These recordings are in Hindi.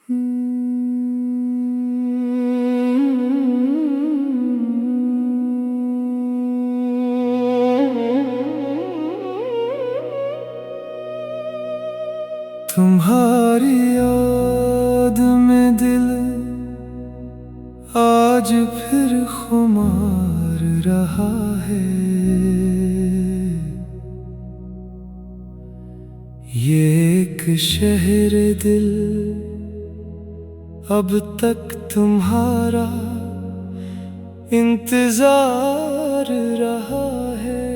तुम्हारी याद में दिल आज फिर खुमार रहा है। ये एक शहर दिल अब तक तुम्हारा इंतजार रहा है।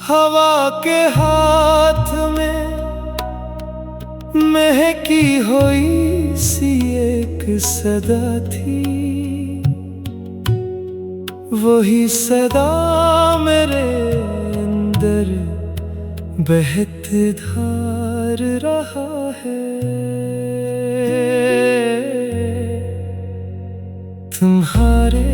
हवा के हाथ में महकी हुई सी एक सदा थी, वही सदा मेरे अंदर बहत धार रहा है। तुम्हारे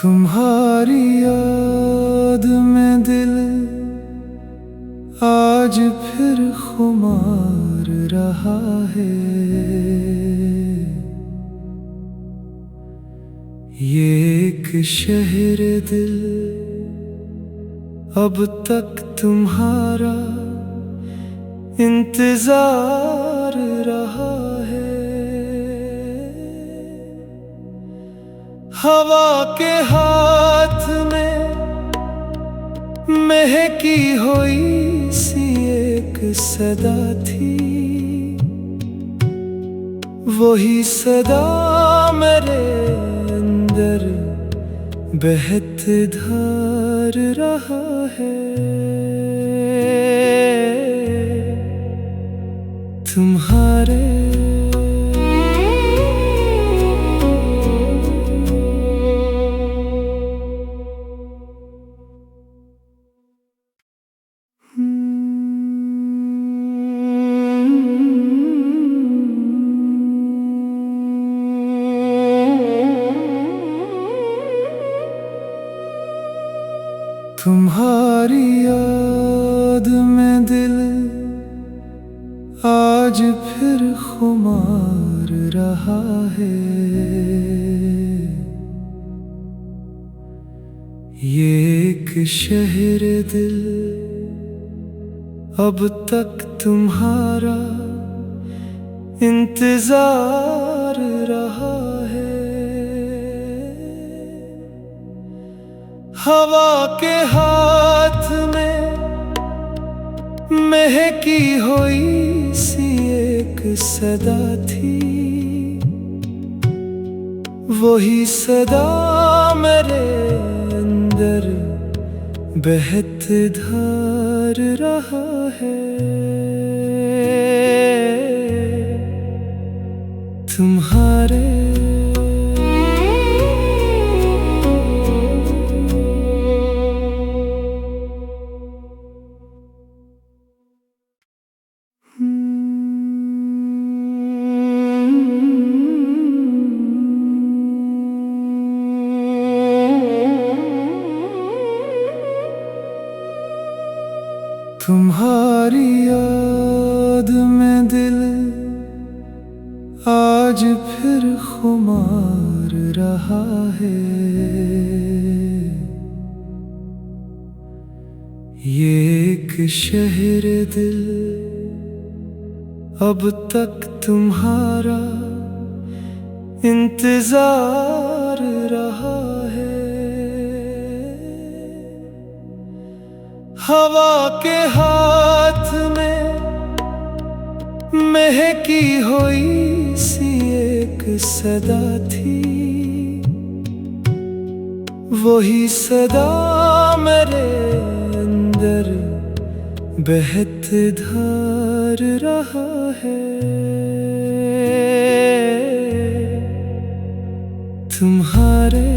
तुम्हारी याद में दिल आज फिर खुमार रहा है। ये एक शहर दिल अब तक तुम्हारा इंतजार रहा है। हवा के हाथ में महकी हुई सी एक सदा थी, वही सदा मेरे अंदर बहत धार रहा है। तुम्हारे तुम्हारी याद में दिल आज फिर खुमार रहा है। ये एक शहर दिल अब तक तुम्हारा इंतजार रहा है। हवा के हाथ में महकी हुई सी एक सदा थी, वही सदा मेरे अंदर बहत धार रहा है। तुम्हारे तुम्हारी याद में दिल आज फिर खुमार रहा है। ये एक शहर दिल अब तक तुम्हारा इंतजार रहा है। हवा के हाथ में महकी हुई सी एक सदा थी, वही सदा मेरे अंदर बहत धार रहा है। तुम्हारे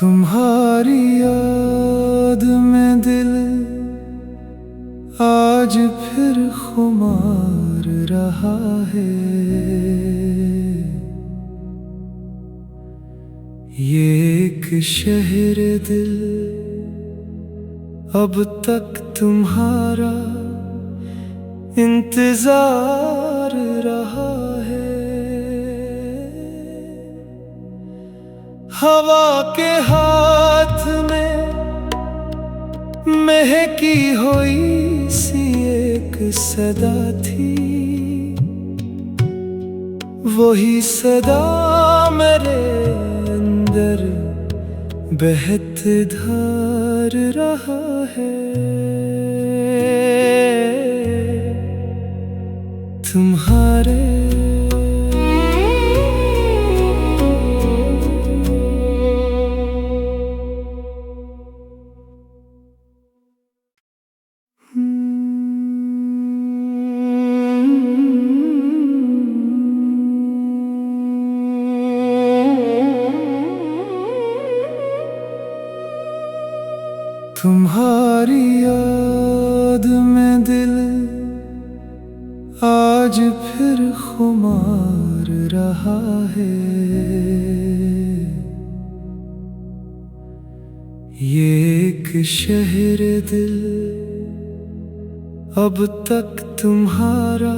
तुम्हारी याद में दिल आज फिर खुमार रहा है। ये एक शहर दिल अब तक तुम्हारा इंतजार रहा है। हवा के हाथ में महकी हुई सी एक सदा थी, वही सदा मेरे अंदर बहत धार रहा है। तुम्हारे तुम्हारी याद में दिल आज फिर खुमार रहा है। ये एक शहर दिल अब तक तुम्हारा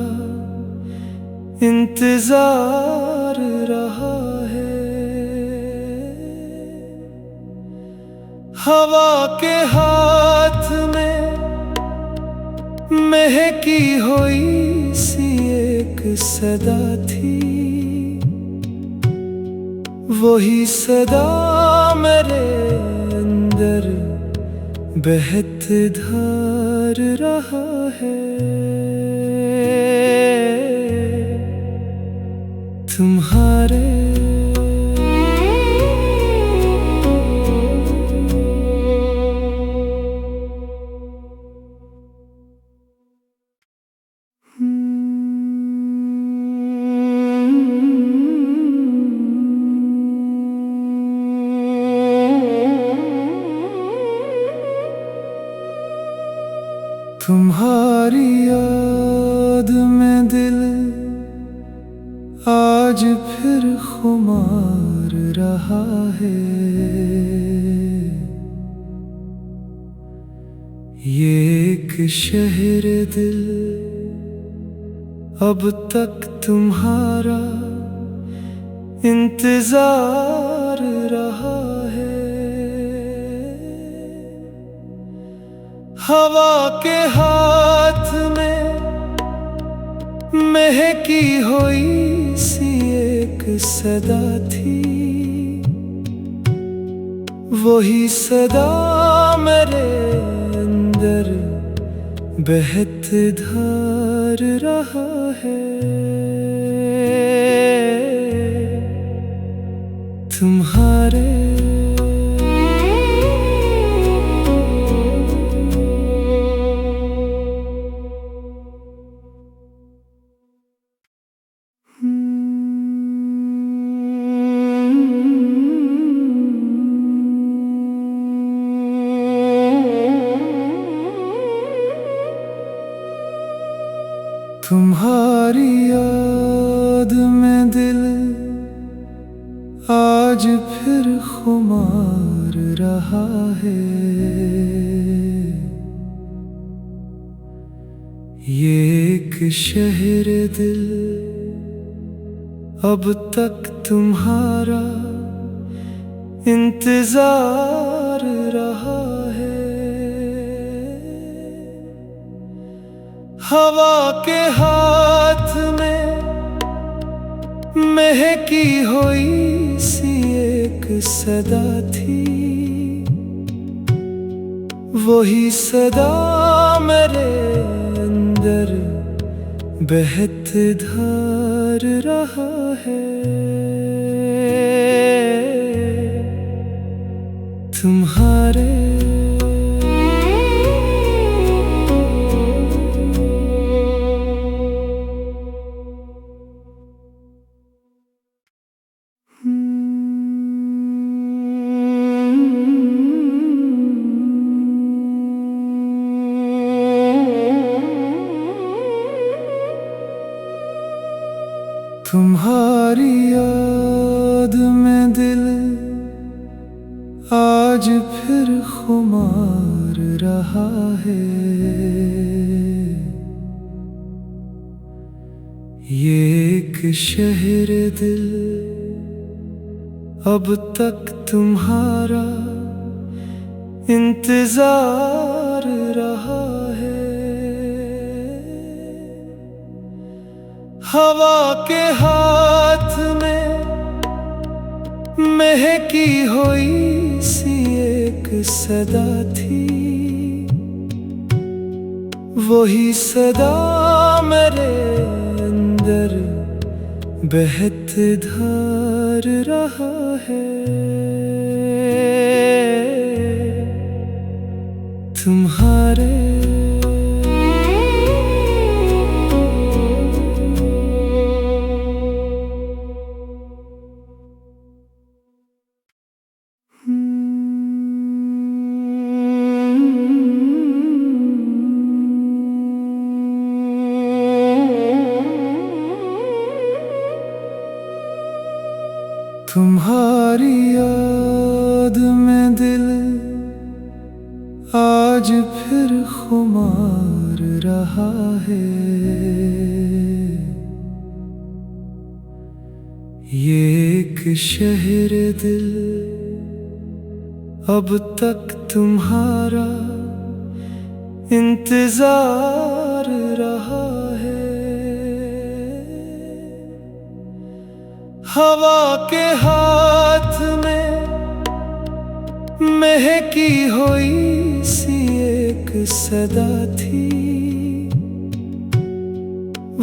इंतजार रहा है। हवा के हाथ में महकी हुई सी एक सदा थी, वही सदा मेरे अंदर बहत धार रहा है। तुम्हारे तुम्हारी याद में दिल आज फिर खुमार रहा है। ये एक शहर दिल अब तक तुम्हारा इंतजार रहा है। हवा के हाथ में महकी हुई सी एक सदा थी, वही सदा मेरे अंदर बहत धार रहा है। तुम्हारे तुम्हारी याद में दिल आज फिर खुमार रहा है। ये एक शहर दिल अब तक तुम्हारा इंतजार रहा है। हवा के हाथ में महकी हुई सी एक सदा थी, वही सदा मेरे अंदर बहत धार रहा है। तुम्हारे तुम्हारी याद में दिल आज फिर खुमार रहा है। ये एक शहर दिल अब तक तुम्हारा इंतजार रहा है। हवा के हाथ में महकी हुई सी एक सदा थी, वही सदा मेरे अंदर बहत धार रहा है। तुम्हारे तुम्हारी याद में दिल आज फिर खुमार रहा है। ये एक शहर दिल अब तक तुम्हारा इंतजार रहा है। हवा के हाथ में महकी हुई सी एक सदा थी,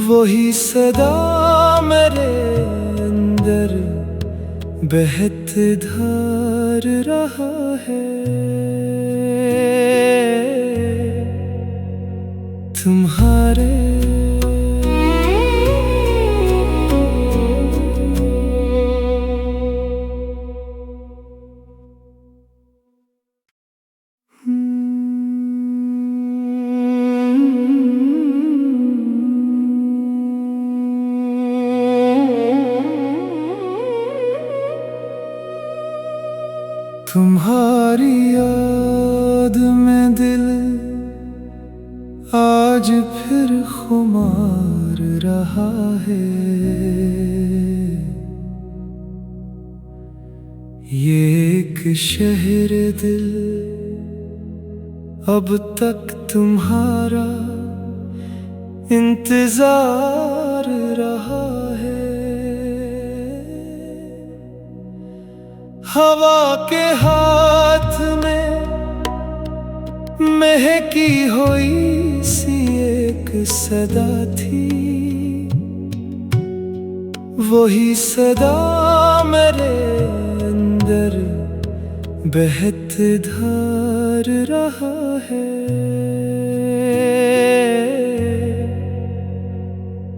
वही सदा मेरे अंदर बहत धार रहा है। तुम्हारे तुम्हारी याद में दिल आज फिर खुमार रहा है। ये एक शहर दिल अब तक तुम्हारा इंतजार रहा है। हवा के हाथ में महकी हुई सी एक सदा थी, वही सदा मेरे अंदर बहत धार रहा है।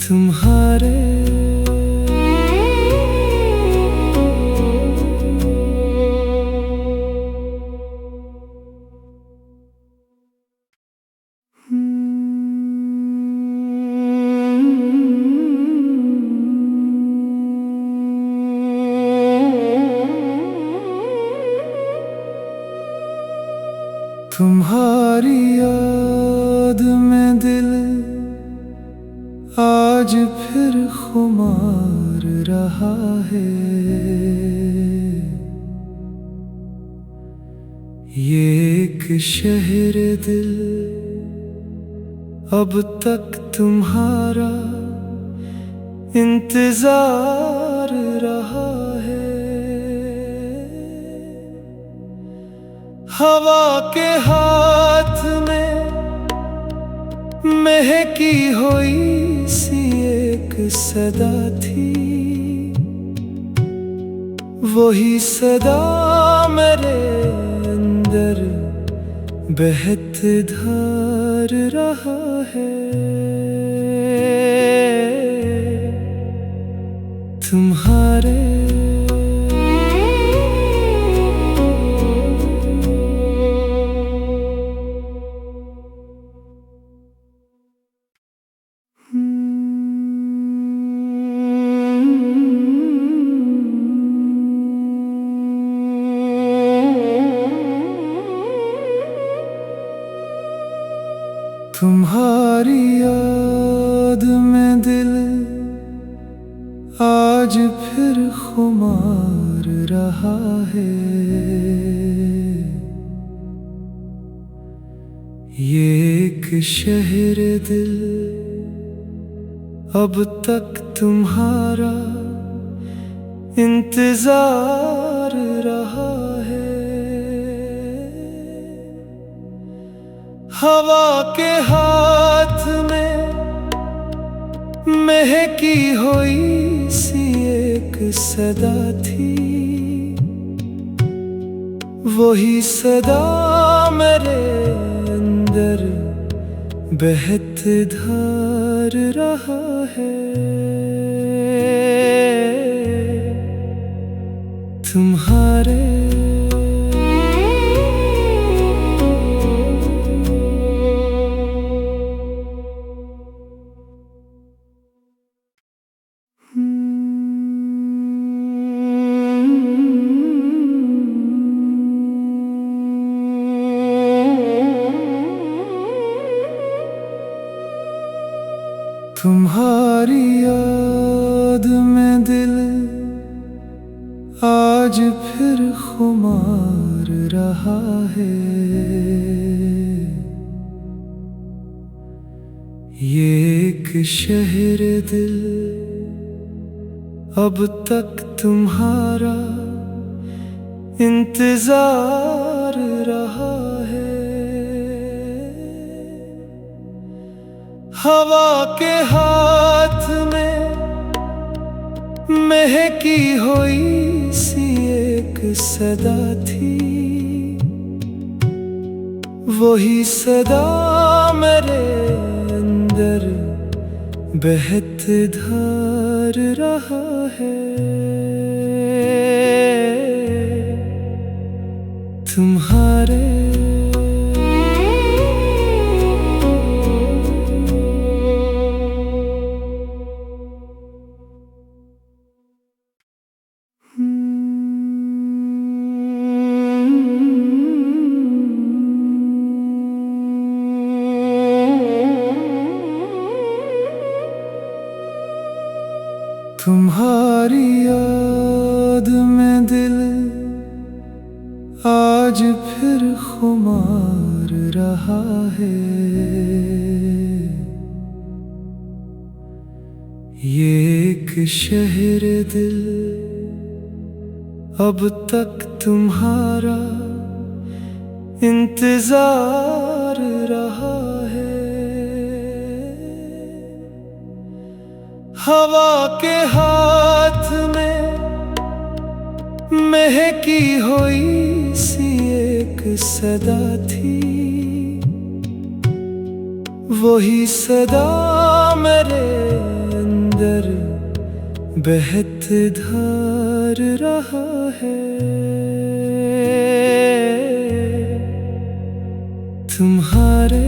तुम्हारे तुम्हारी याद में दिल आज फिर खुमार रहा है। ये एक शहर दिल अब तक तुम्हारा इंतजार रहा है। हवा के हाथ में महकी हुई सी एक सदा थी, वही सदा मेरे अंदर बहत धार रहा है। तुम्हारे तुम्हारी याद में दिल आज फिर खुमार रहा है। ये एक शहर दिल अब तक तुम्हारा इंतजार रहा है। हवा के हाथ में महकी हुई सी एक सदा थी, वही सदा मेरे अंदर बहत धार रहा है। तुम्हारे तुम्हारी याद में दिल आज फिर खुमार रहा है। ये एक शहर दिल अब तक तुम्हारा इंतजार रहा है। हवा के हाथ में महकी हुई सी एक सदा थी, वही सदा मेरे अंदर बहत धार रहा है। तुम्हारे तुम्हारी याद में दिल आज फिर खुमार रहा है। ये एक शहर दिल अब तक तुम्हारा इंतजार रहा है। हवा के हाथ में महकी हुई सी एक सदा थी, वही सदा मेरे अंदर बहत धार रहा है। तुम्हारे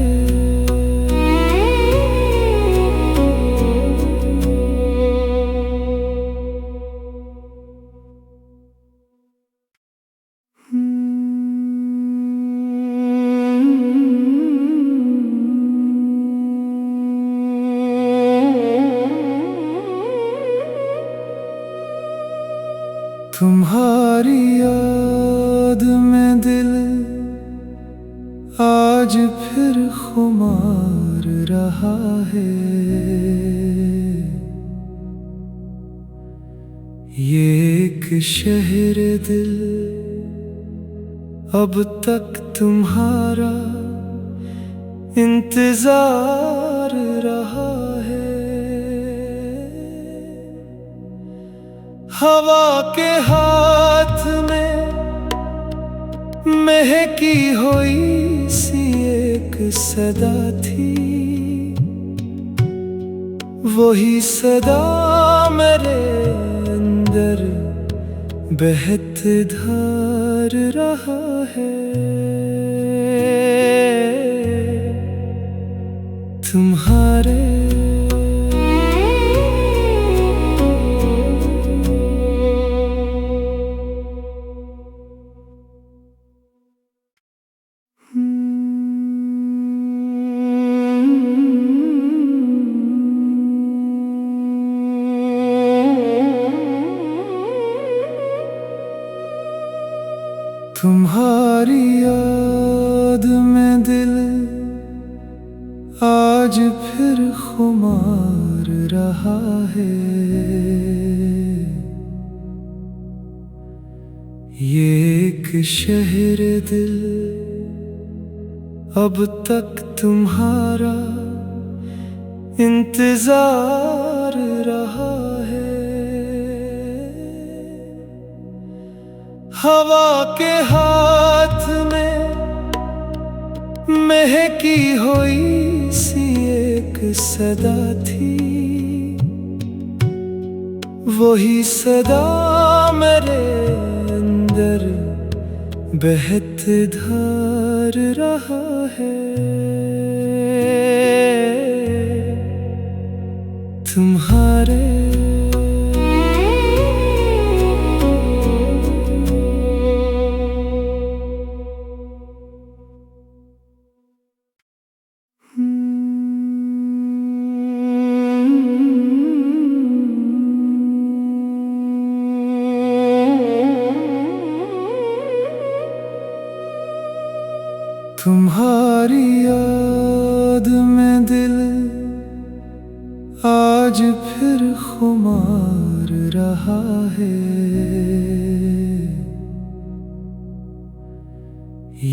तुम्हारी याद में दिल आज फिर खुमार रहा है। ये एक शहर दिल अब तक तुम्हारा इंतजार रहा है। हवा के हाथ में महकी हुई सी एक सदा थी, वही सदा मेरे अंदर बहत धार रहा है। तुम्हारे तुम्हारी याद में दिल आज फिर खुमार रहा है। ये एक शहर दिल अब तक तुम्हारा इंतजार रहा है। हवा के हाथ में महकी हुई सी एक सदा थी, वही सदा मेरे अंदर बहत धार रहा है। तुम्हारे तुम्हारी याद में दिल आज फिर खुमार रहा है।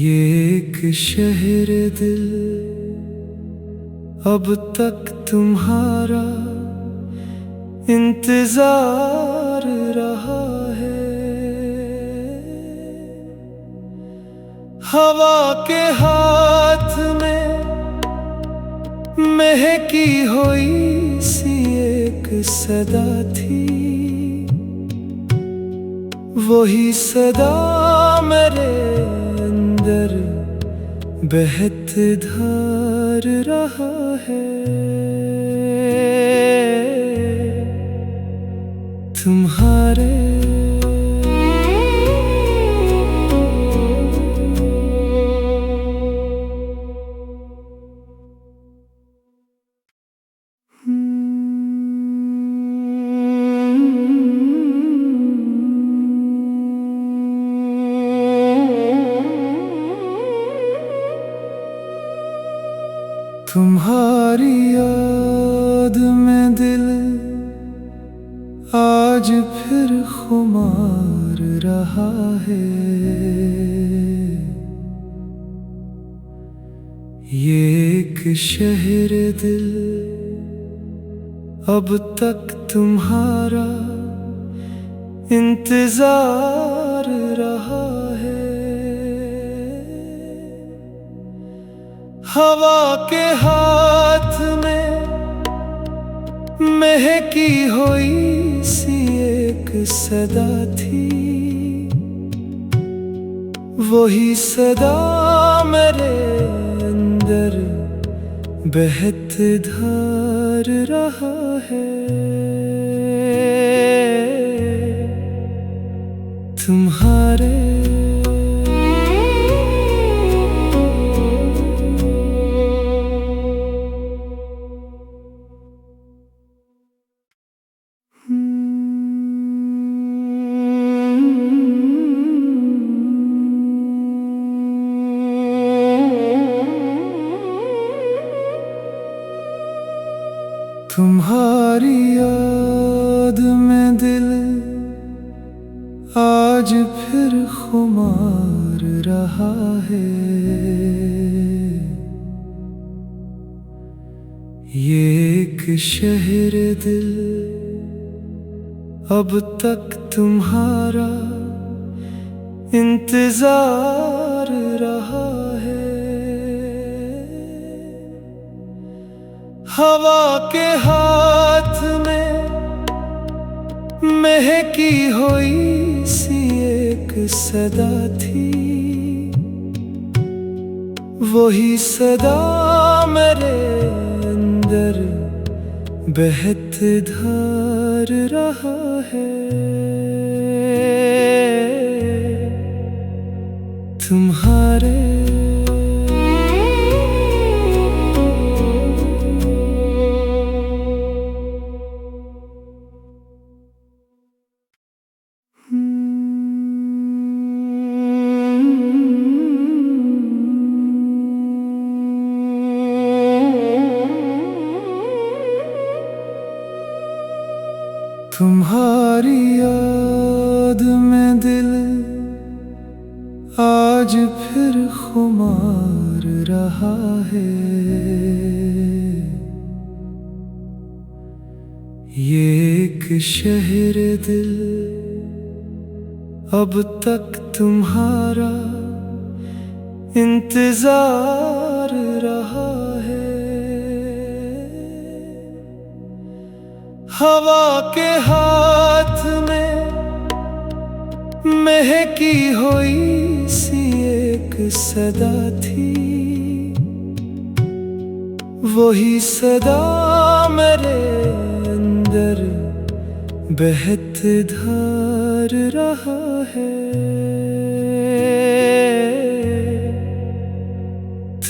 ये एक शहर दिल अब तक तुम्हारा इंतजार रहा है। हवा के हाथ में महकी हुई सी एक सदा थी, वही सदा मेरे अंदर बहत धार रहा है। तुम्हारे तुम्हारी याद में दिल आज फिर खुमार रहा है। ये एक शहर दिल अब तक तुम्हारा इंतजार रहा है। हवा के हाथ में महकी हुई सी एक सदा थी, वही सदा मेरे अंदर बहत धार रहा है। तुम्हारे तुम्हारी याद में दिल आज फिर खुमार रहा है। ये एक शहर दिल अब तक तुम्हारा इंतजार रहा है। हवा के हाथ में महकी हुई सी एक सदा थी, वही सदा मेरे अंदर बहत धार रहा है। तुम्हारे तुम्हारी याद में दिल आज फिर खुमार रहा है। ये एक शहर दिल अब तक तुम्हारा इंतजार रहा है। हवा के हाथ में महकी हुई सी एक सदा थी, वही सदा मेरे अंदर बहत धार रहा है।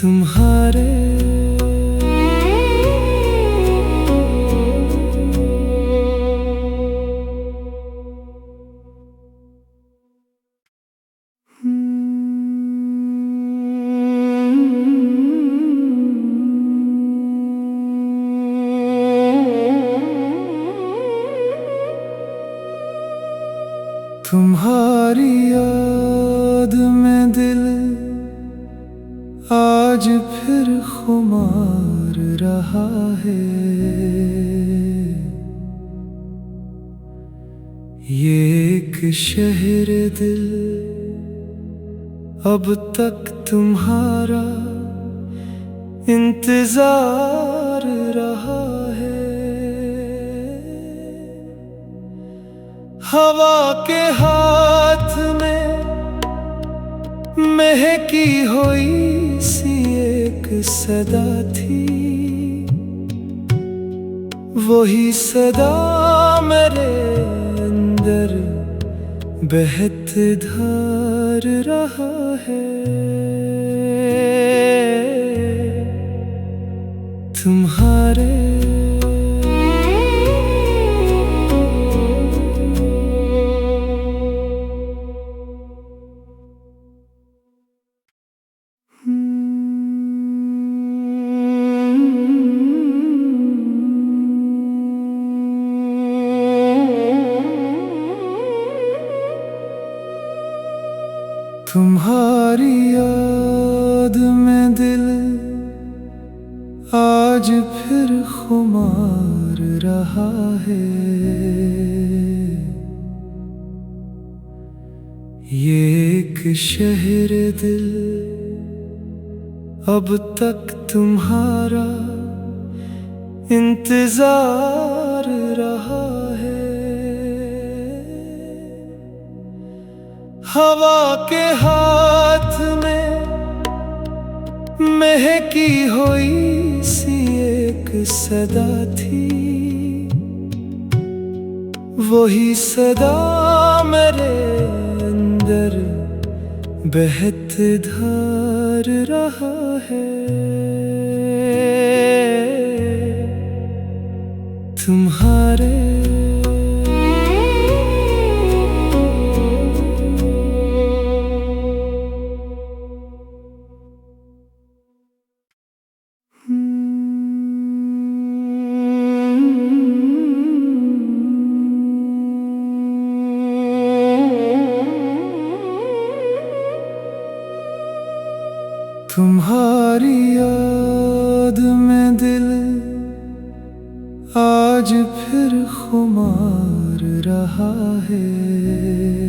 तुम्हारे तुम्हारी याद में दिल आज फिर खुमार रहा है। ये एक शहर दिल अब तक तुम्हारा इंतजार रहा है। हवा के हाथ में महकी हुई सी एक सदा थी, वही सदा मेरे अंदर बहत धार रहा है। तुम्हारे तुम्हारी याद में दिल आज फिर खुमार रहा है। ये एक शहर दिल अब तक तुम्हारा इंतजार रहा है। हवा के हाथ में महकी हुई सी एक सदा थी, वही सदा मेरे अंदर बहत धार रहा है। तुम्हारे तुम्हारी याद में दिल आज फिर खुमार रहा है।